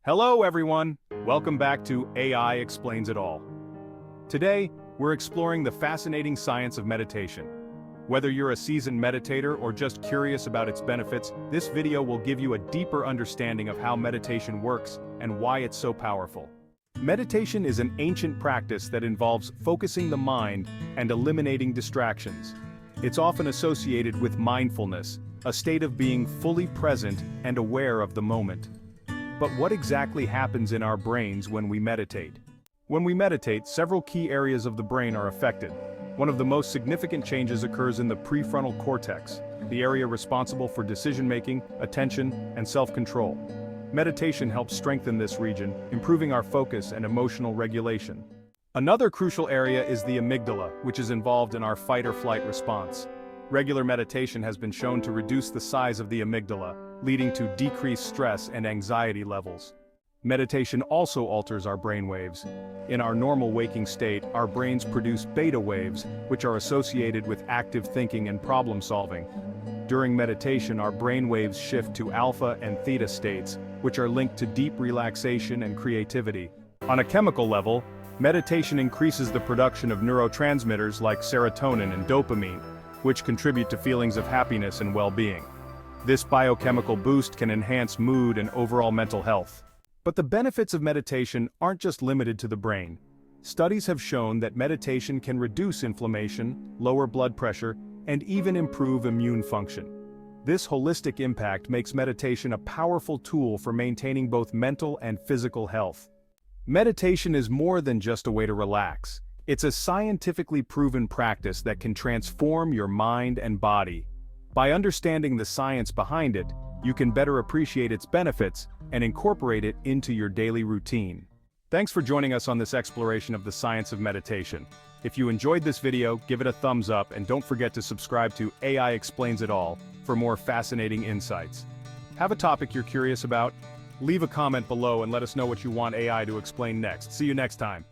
Hello everyone! Welcome back to AI Explains It All. Today, we're exploring the fascinating science of meditation. Whether you're a seasoned meditator or just curious about its benefits, this video will give you a deeper understanding of how meditation works and why it's so powerful. Meditation is an ancient practice that involves focusing the mind and eliminating distractions. It's often associated with mindfulness, a state of being fully present and aware of the moment. But what exactly happens in our brains when we meditate? When we meditate, several key areas of the brain are affected. One of the most significant changes occurs in the prefrontal cortex, the area responsible for decision-making, attention, and self-control. Meditation helps strengthen this region, improving our focus and emotional regulation. Another crucial area is the amygdala, which is involved in our fight-or-flight response. Regular meditation has been shown to reduce the size of the amygdala, leading to decreased stress and anxiety levels. Meditation also alters our brain waves. In our normal waking state, our brains produce beta waves, which are associated with active thinking and problem solving. During meditation, our brain waves shift to alpha and theta states, which are linked to deep relaxation and creativity. On a chemical level, meditation increases the production of neurotransmitters like serotonin and dopamine, which contribute to feelings of happiness and well-being. This biochemical boost can enhance mood and overall mental health. But the benefits of meditation aren't just limited to the brain. Studies have shown that meditation can reduce inflammation, lower blood pressure, and even improve immune function. This holistic impact makes meditation a powerful tool for maintaining both mental and physical health. Meditation is more than just a way to relax. It's a scientifically proven practice that can transform your mind and body. By understanding the science behind it, you can better appreciate its benefits and incorporate it into your daily routine. Thanks for joining us on this exploration of the science of meditation. If you enjoyed this video, give it a thumbs up and don't forget to subscribe to AI Explains It All for more fascinating insights. Have a topic you're curious about? Leave a comment below and let us know what you want AI to explain next. See you next time.